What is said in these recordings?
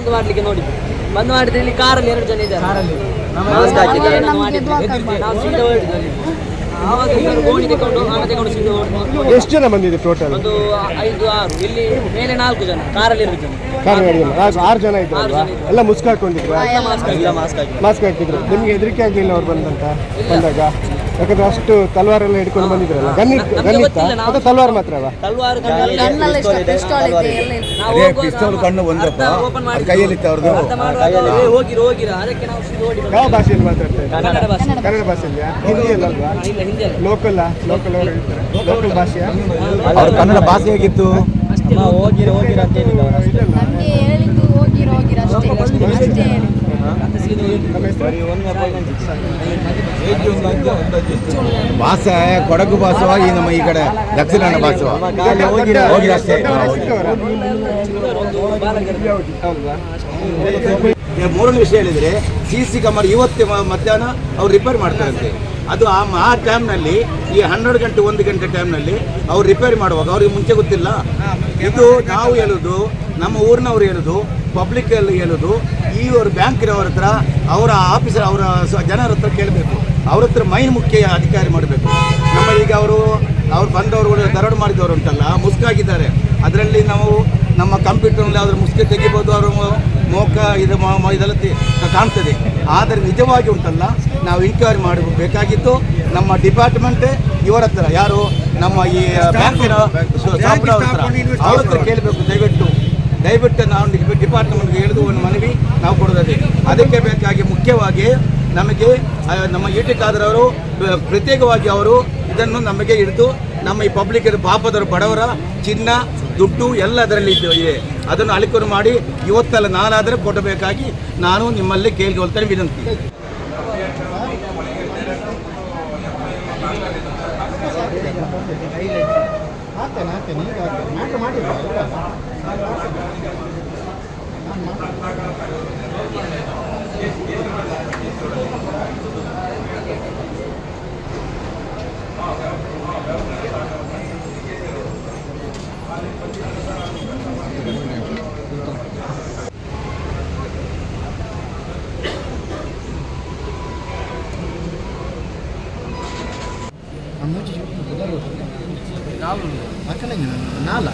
ಬಂದ್ ಮಾಡ್ಲಿಕ್ಕೆ ನೋಡಿ ಬಂದ್ ಮಾಡಿದ್ರೆ ಇಲ್ಲಿ ಕಾರಲ್ಲಿ 2 ಜನ ಇದ್ದಾರೆ. ನಾವು ಸೀದಾ ಹೊರಟಿದ್ವಿ. ಆವಾಗ ಇವರು ಗೋಣಿ ತಗೊಂಡು ಸೀದಾ ಹೊರಟು. ಎಷ್ಟು ಜನ ಬಂದಿದೆ ಟೋಟಲ್? ಒಂದು 5-6. ಇಲ್ಲಿ ಮೇಲೆ 4 ಜನ, ಕಾರಲ್ಲಿ 2 ಜನ. 6 ಜನ ಇದ್ರು. ಎಲ್ಲ ಮುಸ್ಕ್ ಹಾಕೊಂಡಿದ್ರು, ಮಾಸ್ಕ್ ಹಾಕಿದ್ರು. ನಿಮ್ಗೆ ಹೆದರಿಕೆ ಆಗ್ಲಿಲ್ಲ ಅವ್ರು ಬಂದಾಗ? ಯಾಕಂದ್ರೆ ಅಷ್ಟು ತಲ್ವಾರೆಲ್ಲ ಹಿಡ್ಕೊಂಡು ಬಂದಿದ್ರಲ್ಲ. ಗನ್ನಿತ್ತ ಅಥವಾ ತಲ್ವಾರ್ ಮಾತ್ರವಾ? ಯಾವ ಭಾಷೆಯಲ್ಲಿ ಮಾತಾಡ್ತಾರೆ? ಕನ್ನಡ ಭಾಷೆಯಲ್ಲಿ? ಹಿಂದಿ ಅಲ್ಲಲ್ವಾ? ಲೋಕಲ್ ಅವರು ಹೇಳ್ತಾರೆ. ಲೋಕಲ್ ಭಾಷೆ ಕನ್ನಡ ಭಾಷೆ ಹೇಗಿತ್ತು? ಭಾಷೆ ಕೊಡಗು ಭಾಷೆವ ಈ ನಮ್ಮ ಈ ಕಡೆ ದಕ್ಷಿಣ ಕನ್ನಡ ಭಾಷೆವ ಹೋಗಿ ಅಷ್ಟೇ. 3ನೇ ವಿಷಯ ಹೇಳಿದ್ರೆ CC ಕ್ಯಾಮರಾ ಇವತ್ತೇ ಮಧ್ಯಾಹ್ನ ಅವ್ರು ರಿಪೇರ್ ಮಾಡ್ತಾರಂತೆ. ಅದು ಆ ಟೈಮ್ನಲ್ಲಿ ಈ 12 ಗಂಟೆ 1 ಗಂಟೆ ಟೈಮ್ನಲ್ಲಿ ಅವ್ರು ರಿಪೇರಿ ಮಾಡುವಾಗ ಅವ್ರಿಗೆ ಮುಂಚೆ ಗೊತ್ತಿಲ್ಲ. ಇದು ನಾವು ಹೇಳೋದು, ನಮ್ಮ ಊರಿನವ್ರು ಹೇಳೋದು, ಪಬ್ಲಿಕ್ ಅಲ್ಲಿ ಹೇಳೋದು, ಈ ಅವ್ರ ಬ್ಯಾಂಕಿನವ್ರ ಹತ್ರ, ಅವರ ಆಫೀಸರ್, ಅವರ ಜನರ ಹತ್ರ ಕೇಳಬೇಕು. ಅವ್ರ ಹತ್ರ ಮೈನ್ ಮುಖ್ಯ ಅಧಿಕಾರಿ ಮಾಡಬೇಕು. ನಮ್ಮ ಈಗ ಅವರು ಬಂದವರು ದರೋಡೆ ಮಾಡಿದವರು ಉಂಟಲ್ಲ, ಮುಸ್ಕಾಗಿದ್ದಾರೆ. ಅದರಲ್ಲಿ ನಾವು ನಮ್ಮ ಕಂಪ್ಯೂಟರ್ನಲ್ಲಿ ಅದ್ರ ಮುಸ್ಕೆ ತೆಗಿಬೋದು, ಅವರು ಮೋಕ ಇದೆಲ್ಲ ಕಾಣ್ತದೆ. ಆದರೆ ನಿಜವಾಗಿ ಉಂಟಲ್ಲ, ನಾವು ಇನ್ಕ್ವೈರಿ ಮಾಡಬೇಕಾಗಿತ್ತು. ನಮ್ಮ ಡಿಪಾರ್ಟ್ಮೆಂಟೇ ಇವರ ಹತ್ರ, ಯಾರು ನಮ್ಮ ಈ ಬ್ಯಾಂಕಿನ ಸ್ಟಾಫ್ ಅವ್ರ ಹತ್ರ ಕೇಳಬೇಕು. ದಯವಿಟ್ಟು ನಾವು ಡಿಪಾರ್ಟ್ಮೆಂಟ್ಗೆ ಹೇಳಿದು ಒಂದು ಮನವಿ ನಾವು ಕೊಡೋದೇ. ಅದಕ್ಕೆ ಬೇಕಾಗಿ ಮುಖ್ಯವಾಗಿ ನಮಗೆ ನಮ್ಮ ET ಖಾದರ್ ಅವರು ಪ್ರತ್ಯೇಕವಾಗಿ ಅವರು ಇದನ್ನು ನಮಗೆ ಹಿಡಿದು ನಮ್ಮ ಈ ಪಬ್ಲಿಕ್ ಪಾಪದವರು, ಬಡವರ ಚಿನ್ನ, ದುಡ್ಡು ಎಲ್ಲ ಅದರಲ್ಲಿ ಇದೆ. ಅದನ್ನು ಅಳಿಕರು ಮಾಡಿ ಇವತ್ತೆಲ್ಲ ನಾನಾದರೆ ಕೊಡಬೇಕಾಗಿ ನಾನು ನಿಮ್ಮಲ್ಲಿ ಕೇಳಿಕೊಳ್ತೇನೆ, ವಿನಂತಿ. ನಾಲ್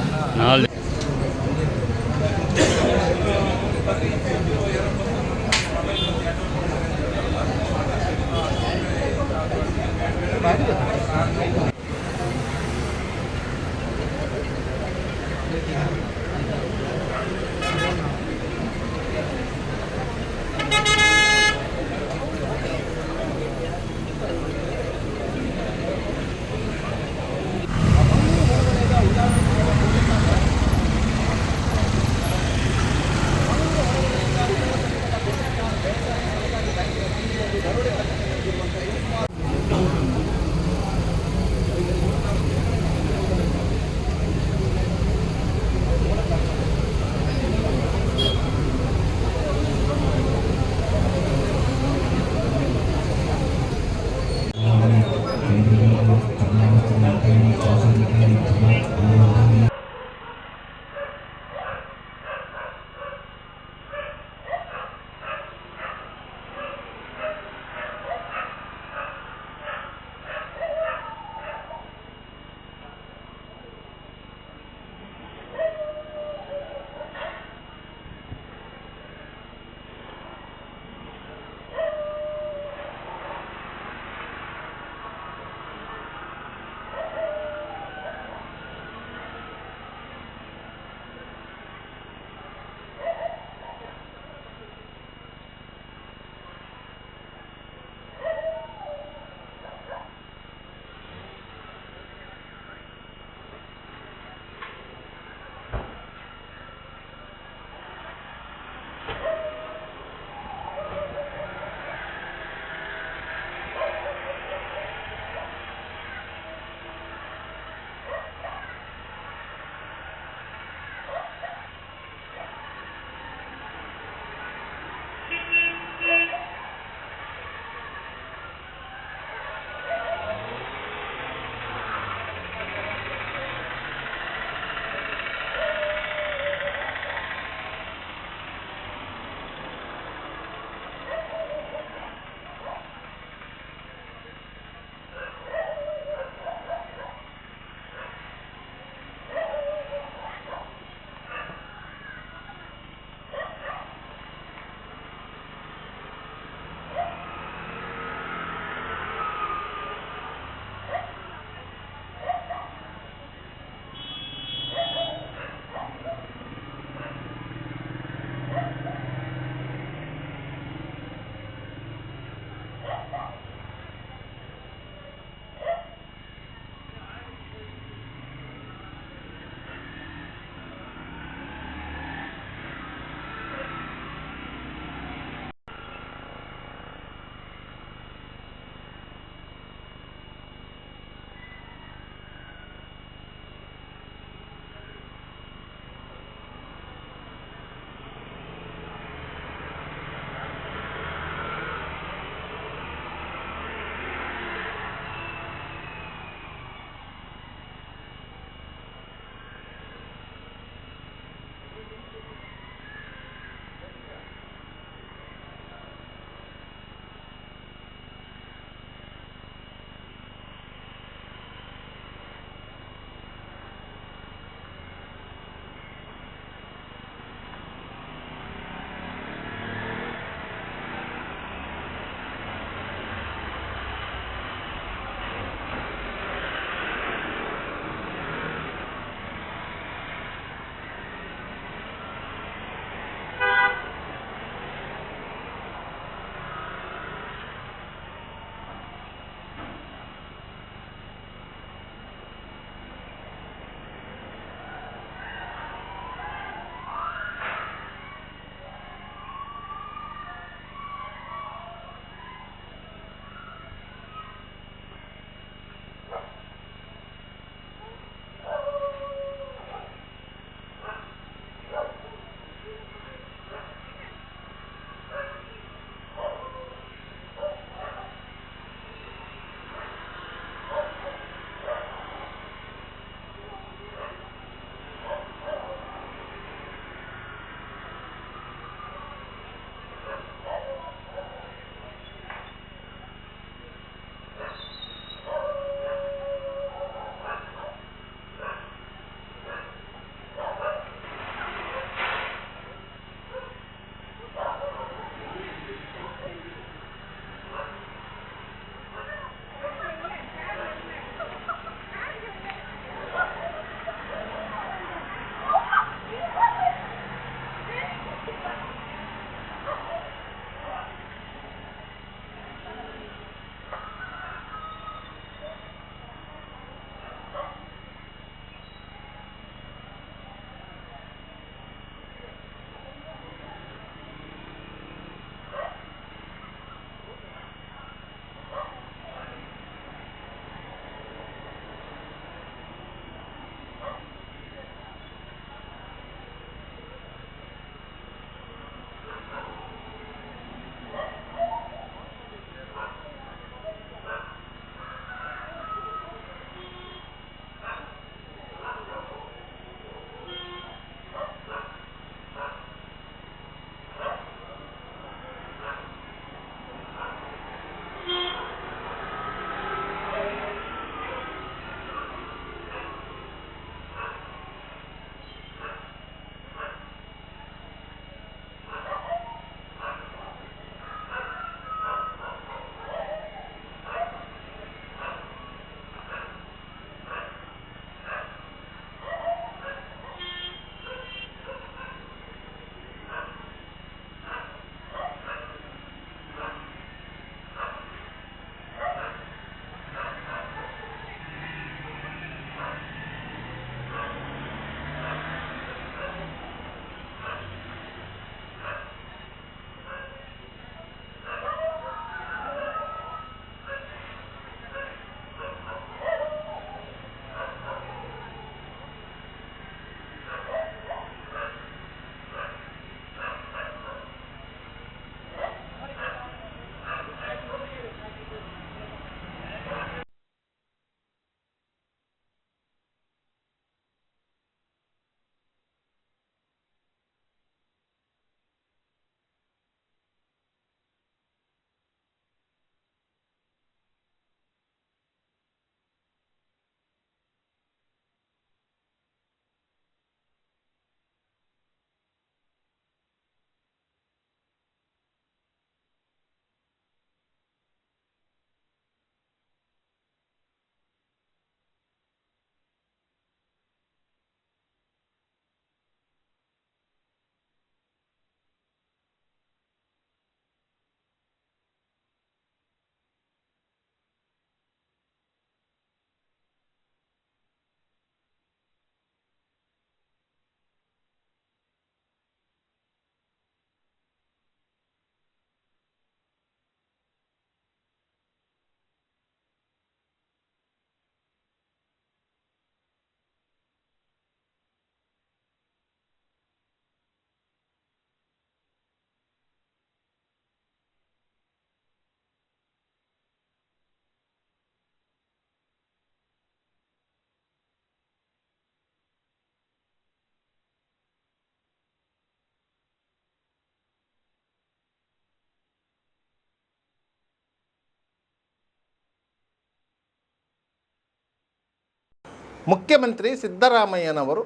ಮುಖ್ಯಮಂತ್ರಿ ಸಿದ್ದರಾಮಯ್ಯನವರು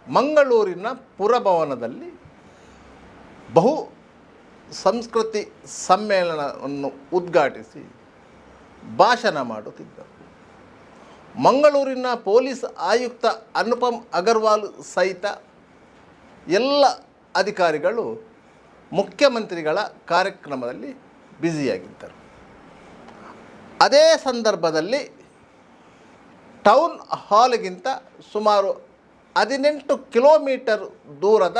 ಮಂಗಳೂರಿನ ಪುರಭವನದಲ್ಲಿ ಬಹು ಸಂಸ್ಕೃತಿ ಸಮ್ಮೇಳನವನ್ನು ಉದ್ಘಾಟಿಸಿ ಭಾಷಣ ಮಾಡುತ್ತಿದ್ದರು. ಮಂಗಳೂರಿನ ಪೊಲೀಸ್ ಆಯುಕ್ತ ಅನುಪಮ್ ಅಗರ್ವಾಲ್ ಸಹಿತ ಎಲ್ಲ ಅಧಿಕಾರಿಗಳು ಮುಖ್ಯಮಂತ್ರಿಗಳ ಕಾರ್ಯಕ್ರಮದಲ್ಲಿ ಬ್ಯುಸಿಯಾಗಿದ್ದರು. ಅದೇ ಸಂದರ್ಭದಲ್ಲಿ ಟೌನ್ ಹಾಲ್ಗಿಂತ ಸುಮಾರು 18 ಕಿಲೋಮೀಟರ್ ದೂರದ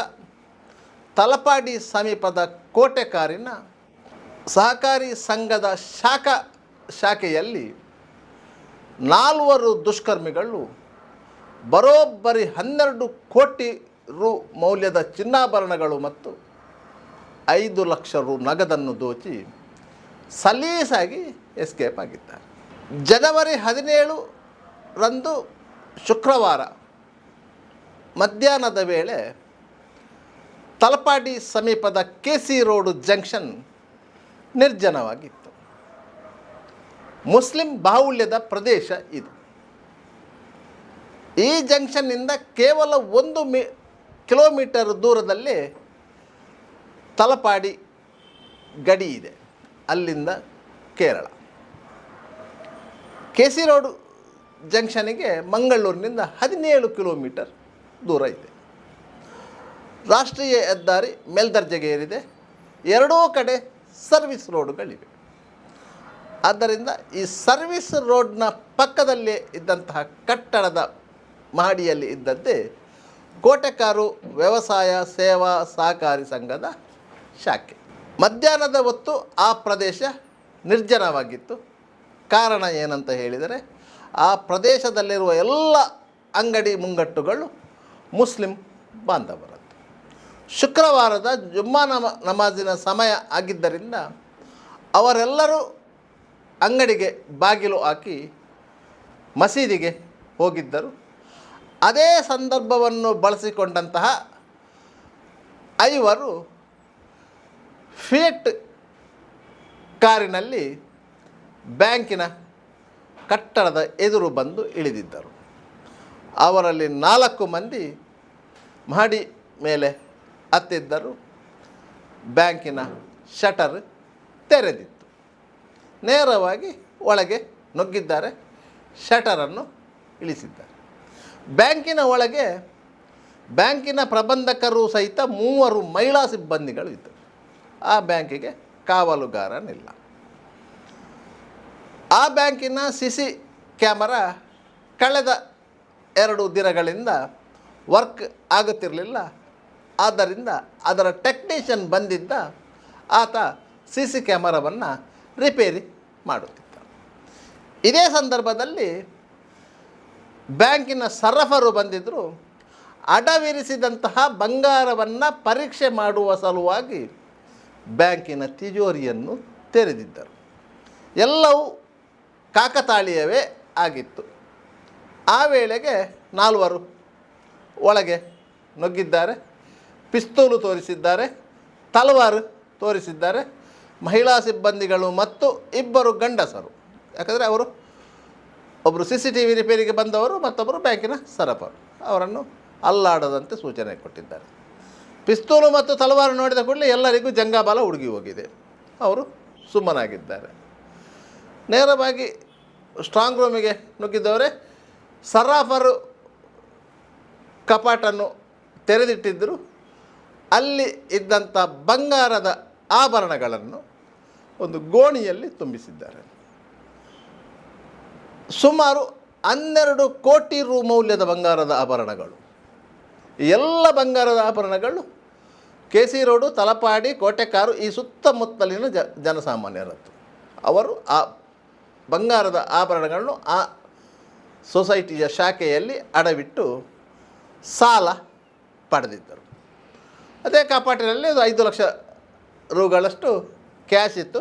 ತಲಪಾಡಿ ಸಮೀಪದ ಕೋಟೆಕಾರಿನ ಸಹಕಾರಿ ಸಂಘದ ಶಾಖೆಯಲ್ಲಿ 4 ದುಷ್ಕರ್ಮಿಗಳು ಬರೋಬ್ಬರಿ 12 ಕೋಟಿ ರು ಮೌಲ್ಯದ ಚಿನ್ನಾಭರಣಗಳು ಮತ್ತು 5 ಲಕ್ಷ ರು ನಗದನ್ನು ದೋಚಿ ಸಲೀಸಾಗಿ ಎಸ್ಕೇಪ್ ಆಗಿದ್ದಾರೆ. ಜನವರಿ 17ರಂದು ಶುಕ್ರವಾರ ಮಧ್ಯಾಹ್ನದ ವೇಳೆ ತಲಪಾಡಿ ಸಮೀಪದ ಕೆಸಿ ರೋಡ್ ಜಂಕ್ಷನ್ ನಿರ್ಜನವಾಗಿತ್ತು. ಮುಸ್ಲಿಂ ಬಾಹುಳ್ಯದ ಪ್ರದೇಶ ಇದು. ಈ ಜಂಕ್ಷನ್ನಿಂದ ಕೇವಲ 1 ಕಿಲೋಮೀಟರ್ ದೂರದಲ್ಲಿ ತಲಪಾಡಿ ಗಡಿ ಇದೆ, ಅಲ್ಲಿಂದ ಕೇರಳ. ಕೆಸಿ ರೋಡ್ ಜಂಕ್ಷನಿಗೆ ಮಂಗಳೂರಿನಿಂದ 17 ಕಿಲೋಮೀಟರ್ ದೂರ ಇದೆ. ರಾಷ್ಟ್ರೀಯ ಹೆದ್ದಾರಿ ಮೇಲ್ದರ್ಜೆಗೆ ಏರಿದೆ. ಎರಡೂ ಕಡೆ ಸರ್ವಿಸ್ ರೋಡುಗಳಿವೆ. ಆದ್ದರಿಂದ ಈ ಸರ್ವಿಸ್ ರೋಡ್ನ ಪಕ್ಕದಲ್ಲೇ ಇದ್ದಂತಹ ಕಟ್ಟಡದ ಮಹಡಿಯಲ್ಲಿ ಇದ್ದದ್ದೇ ಕೋಟೆಕಾರು ವ್ಯವಸಾಯ ಸೇವಾ ಸಹಕಾರಿ ಸಂಘದ ಶಾಖೆ. ಮಧ್ಯಾಹ್ನದ ಹೊತ್ತು ಆ ಪ್ರದೇಶ ನಿರ್ಜನವಾಗಿತ್ತು. ಕಾರಣ ಏನಂತ ಹೇಳಿದರೆ, ಆ ಪ್ರದೇಶದಲ್ಲಿರುವ ಎಲ್ಲ ಅಂಗಡಿ ಮುಂಗಟ್ಟುಗಳು ಮುಸ್ಲಿಂ ಬಾಂಧವರದ್ದು. ಶುಕ್ರವಾರದ ಜುಮ್ಮಾ ನಮಾಜಿನ ಸಮಯ ಆಗಿದ್ದರಿಂದ ಅವರೆಲ್ಲರೂ ಅಂಗಡಿಗೆ ಬಾಗಿಲು ಹಾಕಿ ಮಸೀದಿಗೆ ಹೋಗಿದ್ದರು. ಅದೇ ಸಂದರ್ಭವನ್ನು ಬಳಸಿಕೊಂಡಂತಹ 5 ಫಿಯಟ್ ಕಾರಿನಲ್ಲಿ ಬ್ಯಾಂಕಿನ ಕಟ್ಟಡದ ಎದುರು ಬಂದು ಇಳಿದಿದ್ದರು. ಅವರಲ್ಲಿ 4 ಮಂದಿ ಮಹಡಿ ಮೇಲೆ ಹತ್ತಿದ್ದರು. ಬ್ಯಾಂಕಿನ ಶಟರ್ ತೆರೆದಿತ್ತು. ನೇರವಾಗಿ ಒಳಗೆ ನುಗ್ಗಿದ್ದಾರೆ. ಶಟರನ್ನು ಇಳಿಸಿದ್ದಾರೆ. ಬ್ಯಾಂಕಿನ ಒಳಗೆ ಬ್ಯಾಂಕಿನ ಪ್ರಬಂಧಕರು ಸಹಿತ 3 ಮಹಿಳಾ ಸಿಬ್ಬಂದಿಗಳು ಇದ್ದರು. ಆ ಬ್ಯಾಂಕಿಗೆ ಕಾವಲುಗಾರನಿಲ್ಲ. ಆ ಬ್ಯಾಂಕಿನ CC ಕ್ಯಾಮರಾ ಕಳೆದ 2 ದಿನಗಳಿಂದ ವರ್ಕ್ ಆಗುತ್ತಿರಲಿಲ್ಲ. ಆದ್ದರಿಂದ ಅದರ ಟೆಕ್ನಿಷಿಯನ್ ಬಂದಿದ್ದ. ಆತ CC ಕ್ಯಾಮರಾವನ್ನು ರಿಪೇರಿ ಮಾಡುತ್ತಿದ್ದ. ಇದೇ ಸಂದರ್ಭದಲ್ಲಿ ಬ್ಯಾಂಕಿನ ಸರಫರು ಬಂದಿದ್ದರು. ಅಡವಿರಿಸಿದಂತಹ ಬಂಗಾರವನ್ನು ಪರೀಕ್ಷೆ ಮಾಡುವ ಸಲುವಾಗಿ ಬ್ಯಾಂಕಿನ ತಿಜೋರಿಯನ್ನು ತೆರೆದಿದ್ದರು. ಎಲ್ಲವೂ ಕಾಕತಾಳೀಯವೇ ಆಗಿತ್ತು. ಆ ವೇಳೆಗೆ 4 ಒಳಗೆ ನುಗ್ಗಿದ್ದಾರೆ. ಪಿಸ್ತೂಲು ತೋರಿಸಿದ್ದಾರೆ, ತಲವಾರು ತೋರಿಸಿದ್ದಾರೆ. ಮಹಿಳಾ ಸಿಬ್ಬಂದಿಗಳು ಮತ್ತು 2 ಗಂಡಸರು, ಯಾಕಂದರೆ ಅವರು ಒಬ್ಬರು CCTV ರಿಪೇರಿಗೆ ಬಂದವರು, ಮತ್ತೊಬ್ಬರು ಬ್ಯಾಂಕಿನ ಸರಫರು, ಅವರನ್ನು ಅಲ್ಲಾಡದಂತೆ ಸೂಚನೆ ಕೊಟ್ಟಿದ್ದಾರೆ. ಪಿಸ್ತೂಲು ಮತ್ತು ತಲವಾರು ನೋಡಿದ ಕೂಡಲೇ ಎಲ್ಲರಿಗೂ ಜಂಗಾಬಲ ಹುಡುಗಿ ಹೋಗಿದೆ. ಅವರು ಸುಮ್ಮನಾಗಿದ್ದಾರೆ. ನೇರವಾಗಿ ಸ್ಟ್ರಾಂಗ್ ರೂಮಿಗೆ ನುಗ್ಗಿದ್ದವರೇ ಸರಾಫರು ಕಪಾಟನ್ನು ತೆರೆದಿಟ್ಟಿದ್ದರು. ಅಲ್ಲಿ ಇದ್ದಂಥ ಬಂಗಾರದ ಆಭರಣಗಳನ್ನು ಒಂದು ಗೋಣಿಯಲ್ಲಿ ತುಂಬಿಸಿದ್ದಾರೆ. ಸುಮಾರು 12 ಕೋಟಿ ರು ಮೌಲ್ಯದ ಬಂಗಾರದ ಆಭರಣಗಳು. ಎಲ್ಲ ಬಂಗಾರದ ಆಭರಣಗಳು ಕೆಸಿ ರೋಡು, ತಲಪಾಡಿ, ಕೋಟೆಕಾರು ಈ ಸುತ್ತಮುತ್ತಲಿನ ಜನಸಾಮಾನ್ಯರದ್ದು. ಅವರು ಆ ಬಂಗಾರದ ಆಭರಣಗಳನ್ನು ಆ ಸೊಸೈಟಿಯ ಶಾಖೆಯಲ್ಲಿ ಅಡವಿಟ್ಟು ಸಾಲ ಪಡೆದಿದ್ದರು. ಅದೇ ಕಪಾಟಿನಲ್ಲಿ 5 ಲಕ್ಷ ರುಗಳಷ್ಟು ಕ್ಯಾಶ್ ಇತ್ತು.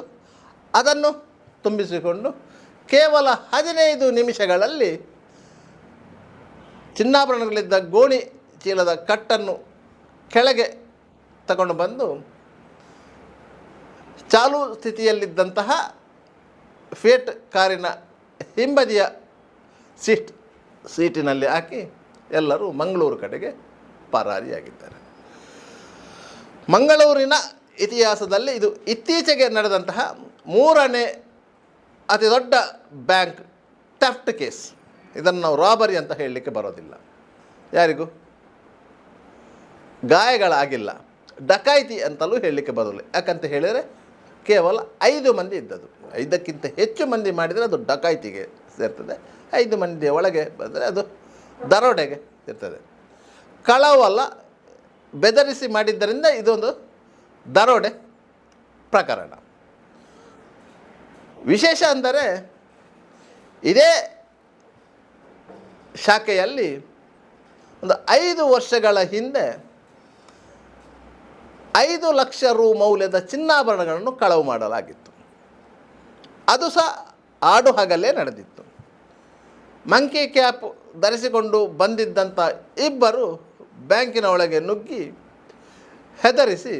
ಅದನ್ನು ತುಂಬಿಸಿಕೊಂಡು ಕೇವಲ 15 ನಿಮಿಷಗಳಲ್ಲಿ ಚಿನ್ನಾಭರಣಗಳಿದ್ದ ಗೋಣಿ ಚೀಲದ ಕಟ್ಟನ್ನು ಕೆಳಗೆ ತಗೊಂಡು ಬಂದು ಚಾಲು ಸ್ಥಿತಿಯಲ್ಲಿದ್ದಂತಹ ಫಿಯಟ್ ಕಾರಿನ ಹಿಂಬದಿಯ ಸೀಟ್ ಸೀಟಿನಲ್ಲಿ ಹಾಕಿ ಎಲ್ಲರೂ ಮಂಗಳೂರು ಕಡೆಗೆ ಪರಾರಿಯಾಗಿದ್ದಾರೆ. ಮಂಗಳೂರಿನ ಇತಿಹಾಸದಲ್ಲಿ ಇದು ಇತ್ತೀಚೆಗೆ ನಡೆದಂತಹ 3ನೇ ಅತಿ ದೊಡ್ಡ ಬ್ಯಾಂಕ್ ಥೆಫ್ಟ್ ಕೇಸ್. ಇದನ್ನು ನಾವು ರಾಬರಿ ಅಂತ ಹೇಳಲಿಕ್ಕೆ ಬರೋದಿಲ್ಲ, ಯಾರಿಗೂ ಗಾಯಗಳಾಗಿಲ್ಲ, ಡಕಾಯಿತಿ ಅಂತಲೂ ಹೇಳಲಿಕ್ಕೆ ಬರೋದಿಲ್ಲ. ಯಾಕಂತ ಹೇಳಿದರೆ ಕೇವಲ 5 ಮಂದಿ ಇದ್ದದ್ದು. 5ಕ್ಕಿಂತ ಹೆಚ್ಚು ಮಂದಿ ಮಾಡಿದರೆ ಅದು ಡಕಾಯಿತಿಗೆ ಸೇರ್ತದೆ. 5 ಮಂದಿಯ ಒಳಗೆ ಬಂದರೆ ಅದು ದರೋಡೆಗೆ ಇರ್ತದೆ. ಕಳವಲ್ಲ, ಬೆದರಿಸಿ ಮಾಡಿದ್ದರಿಂದ ಇದೊಂದು ದರೋಡೆ ಪ್ರಕರಣ. ವಿಶೇಷ ಅಂದರೆ ಇದೇ ಶಾಖೆಯಲ್ಲಿ ಒಂದು 5 ವರ್ಷಗಳ ಹಿಂದೆ 5 ಲಕ್ಷ ರು ಮೌಲ್ಯದ ಚಿನ್ನಾಭರಣಗಳನ್ನು ಕಳವು ಮಾಡಲಾಗಿತ್ತು. ಅದು ಸಹ ಆಡು ಹಗಲೇ ನಡೆದಿತ್ತು. ಮಂಕಿ ಕ್ಯಾಪ್ ಧರಿಸಿಕೊಂಡು ಬಂದಿದ್ದಂಥ ಇಬ್ಬರು ಬ್ಯಾಂಕಿನ ಒಳಗೆ ನುಗ್ಗಿ ಹೆದರಿಸಿ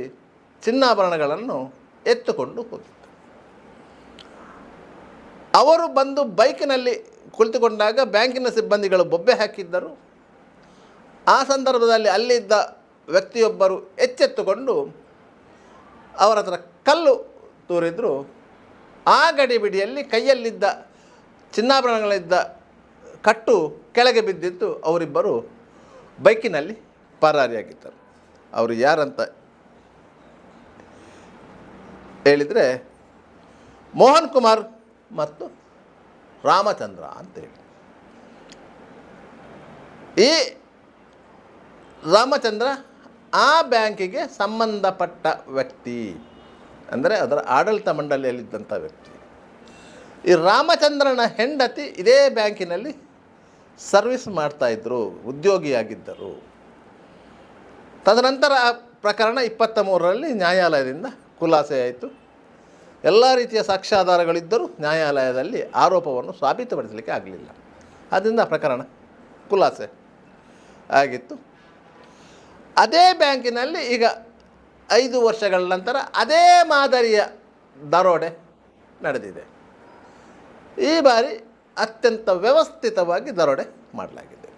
ಚಿನ್ನಾಭರಣಗಳನ್ನು ಎತ್ತುಕೊಂಡು ಹೋಗಿದ್ದರು. ಅವರು ಬಂದು ಬೈಕಿನಲ್ಲಿ ಕುಳಿತುಕೊಂಡಾಗ ಬ್ಯಾಂಕಿನ ಸಿಬ್ಬಂದಿಗಳು ಬೊಬ್ಬೆ ಹಾಕಿದ್ದರು. ಆ ಸಂದರ್ಭದಲ್ಲಿ ಅಲ್ಲಿದ್ದ ವ್ಯಕ್ತಿಯೊಬ್ಬರು ಎಚ್ಚೆತ್ತುಕೊಂಡು ಅವರ ಹತ್ರ ಕಲ್ಲು ತೂರಿದ್ರು. ಆ ಗಡಿಬಿಡಿಯಲ್ಲಿ ಕೈಯಲ್ಲಿದ್ದ ಚಿನ್ನಾಭರಣಗಳಿದ್ದ ಕಟ್ಟು ಕೆಳಗೆ ಬಿದ್ದಿದ್ದು ಅವರಿಬ್ಬರು ಬೈಕಿನಲ್ಲಿ ಪರಾರಿಯಾಗಿದ್ದರು. ಅವರು ಯಾರಂತ ಹೇಳಿದರೆ ಮೋಹನ್ ಕುಮಾರ್ ಮತ್ತು ರಾಮಚಂದ್ರ ಅಂತೇಳಿ. ಈ ರಾಮಚಂದ್ರ ಆ ಬ್ಯಾಂಕಿಗೆ ಸಂಬಂಧಪಟ್ಟ ವ್ಯಕ್ತಿ, ಅಂದರೆ ಅದರ ಆಡಳಿತ ಮಂಡಳಿಯಲ್ಲಿದ್ದಂಥ ವ್ಯಕ್ತಿ. ಈ ರಾಮಚಂದ್ರನ ಹೆಂಡತಿ ಇದೇ ಬ್ಯಾಂಕಿನಲ್ಲಿ ಸರ್ವಿಸ್ ಮಾಡ್ತಾಯಿದ್ರು, ಉದ್ಯೋಗಿಯಾಗಿದ್ದರು. ತದನಂತರ ಆ ಪ್ರಕರಣ 23ರಲ್ಲಿ ನ್ಯಾಯಾಲಯದಿಂದ ಖುಲಾಸೆ ಆಯಿತು. ಎಲ್ಲ ರೀತಿಯ ಸಾಕ್ಷ್ಯಾಧಾರಗಳಿದ್ದರೂ ನ್ಯಾಯಾಲಯದಲ್ಲಿ ಆರೋಪವನ್ನು ಸಾಬೀತುಪಡಿಸಲಿಕ್ಕೆ ಆಗಲಿಲ್ಲ. ಆದ್ದರಿಂದ ಪ್ರಕರಣ ಖುಲಾಸೆ ಆಗಿತ್ತು. ಅದೇ ಬ್ಯಾಂಕಿನಲ್ಲಿ ಈಗ 5 ವರ್ಷಗಳ ನಂತರ ಅದೇ ಮಾದರಿಯ ದರೋಡೆ ನಡೆದಿದೆ. ಈ ಬಾರಿ ಅತ್ಯಂತ ವ್ಯವಸ್ಥಿತವಾಗಿ ದರೋಡೆ ಮಾಡಲಾಗಿದೆ.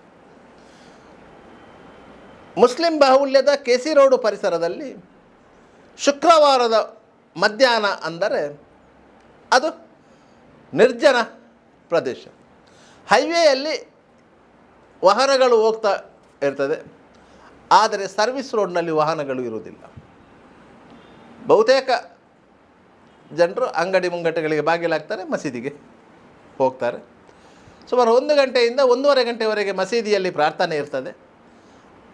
ಮುಸ್ಲಿಂ ಬಾಹುಲ್ಯದ ಕೆಸಿ ರೋಡು ಪರಿಸರದಲ್ಲಿ ಶುಕ್ರವಾರದ ಮಧ್ಯಾಹ್ನ ಅಂದರೆ ಅದು ನಿರ್ಜನ ಪ್ರದೇಶ. ಹೈವೇಯಲ್ಲಿ ವಾಹನಗಳು ಹೋಗ್ತಾ ಇರ್ತದೆ, ಆದರೆ ಸರ್ವಿಸ್ ರೋಡ್ನಲ್ಲಿ ವಾಹನಗಳು ಇರುವುದಿಲ್ಲ. ಬಹುತೇಕ ಜನರು ಅಂಗಡಿ ಮುಂಗಟ್ಟುಗಳಿಗೆ ಬಾಗಿಲಾಗ್ತಾರೆ, ಮಸೀದಿಗೆ ಹೋಗ್ತಾರೆ. ಸುಮಾರು 1 ಗಂಟೆಯಿಂದ 1.5 ಗಂಟೆವರೆಗೆ ಮಸೀದಿಯಲ್ಲಿ ಪ್ರಾರ್ಥನೆ ಇರ್ತದೆ.